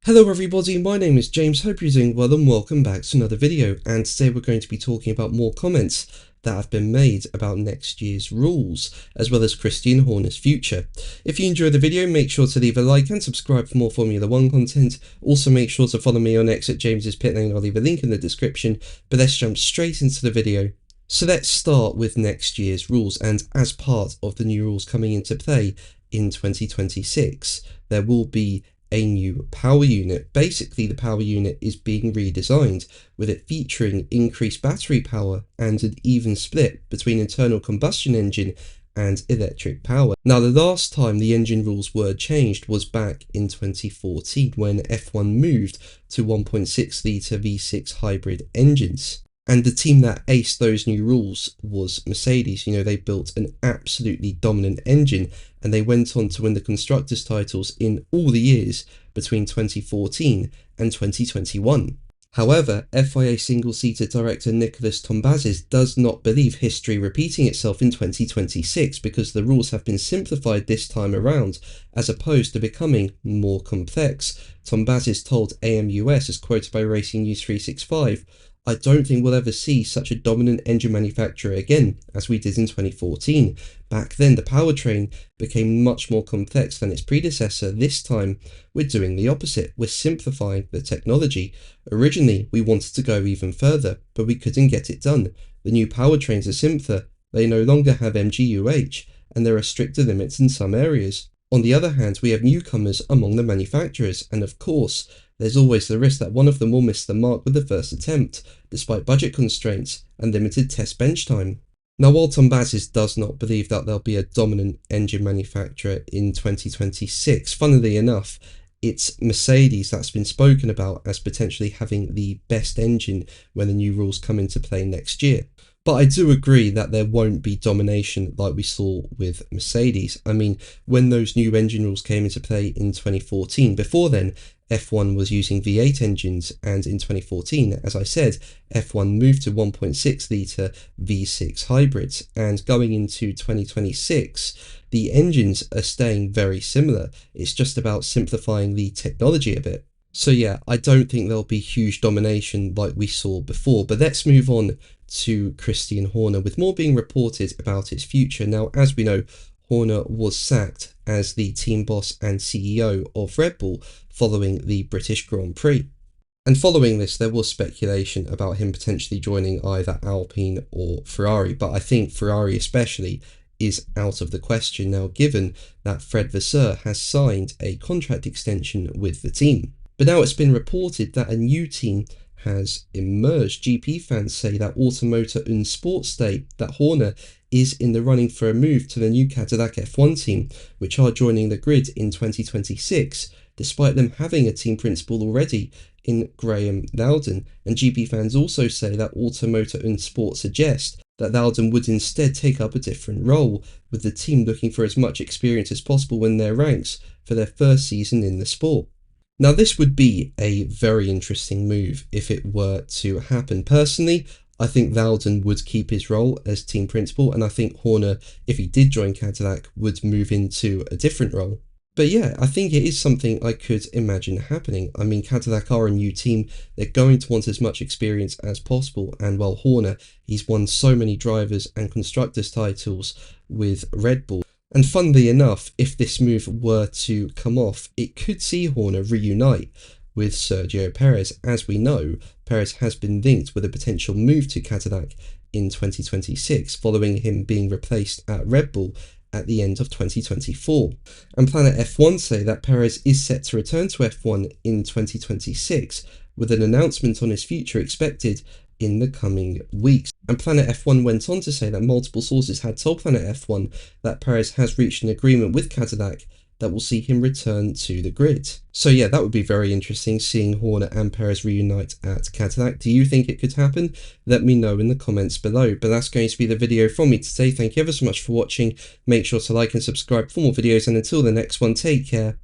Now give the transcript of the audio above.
Hello everybody, my name is James, hope you're doing well and welcome back to another video, and today we're going to be talking about more comments that have been made about next year's rules, as well as Christian Horner's future. If you enjoyed the video, make sure to leave a like and subscribe for more Formula 1 content. Also make sure to follow me on X at James's Pit Lane, I'll leave a link in the description, but let's jump straight into the video. So let's start with next year's rules, and as part of the new rules coming into play in 2026, there will be a new power unit. Basically, the power unit is being redesigned, with it featuring increased battery power and an even split between internal combustion engine and electric power. Now, the last time the engine rules were changed was back in 2014 when F1 moved to 1.6 litre V6 hybrid engines. And the team that aced those new rules was Mercedes. You know, they built an absolutely dominant engine and they went on to win the constructors' titles in all the years between 2014 and 2021. However, FIA single-seater director Nicholas Tombazis does not believe history repeating itself in 2026 because the rules have been simplified this time around as opposed to becoming more complex. Tombazis told AMUS, as quoted by Racing News 365, "I don't think we'll ever see such a dominant engine manufacturer again as we did in 2014. Back then the powertrain became much more complex than its predecessor. This time we're doing the opposite. We're simplifying the technology. Originally we wanted to go even further, but we couldn't get it done. The new powertrains are simpler, they no longer have MGUH, and there are stricter limits in some areas. On the other hand, we have newcomers among the manufacturers, and of course, there's always the risk that one of them will miss the mark with the first attempt, despite budget constraints and limited test bench time." Now, while Tombazis does not believe that there'll be a dominant engine manufacturer in 2026, funnily enough, it's Mercedes that's been spoken about as potentially having the best engine when the new rules come into play next year. But I do agree that there won't be domination like we saw with Mercedes. I mean, when those new engine rules came into play in 2014, before then, F1 was using V8 engines, and in 2014, as I said, F1 moved to 1.6 litre V6 hybrids, and going into 2026, the engines are staying very similar. It's just about simplifying the technology a bit. So yeah, I don't think there'll be huge domination like we saw before, but let's move on to Christian Horner, with more being reported about his future. Now, as we know, Horner was sacked as the team boss and CEO of Red Bull following the British Grand Prix. And following this, there was speculation about him potentially joining either Alpine or Ferrari, but I think Ferrari especially is out of the question now, given that Fred Vasseur has signed a contract extension with the team. But now it's been reported that a new team has emerged. GP fans say that Automotor und Sport state that Horner is in the running for a move to the new Cadillac F1 team, which are joining the grid in 2026, despite them having a team principal already in Graham Loudon. And GP fans also say that Automotor und Sport suggest that Loudon would instead take up a different role, with the team looking for as much experience as possible in their ranks for their first season in the sport. Now, this would be a very interesting move if it were to happen. Personally, I think Loudon would keep his role as team principal, and I think Horner, if he did join Cadillac, would move into a different role. But yeah, I think it is something I could imagine happening. I mean, Cadillac are a new team, they're going to want as much experience as possible, and while Horner, he's won so many drivers and constructors titles with Red Bull. And funnily enough, if this move were to come off, it could see Horner reunite with Sergio Perez. As we know, Perez has been linked with a potential move to Cadillac in 2026, following him being replaced at Red Bull at the end of 2024. And Planet F1 say that Perez is set to return to F1 in 2026, with an announcement on his future expected in the coming weeks. And Planet F1 went on to say that multiple sources had told Planet F1 that Perez has reached an agreement with Cadillac that will see him return to the grid. So yeah, that would be very interesting, seeing Horner and Perez reunite at Cadillac. Do you think it could happen? Let me know in the comments below. But that's going to be the video from me today. Thank you ever so much for watching. Make sure to like and subscribe for more videos, and until the next one, take care.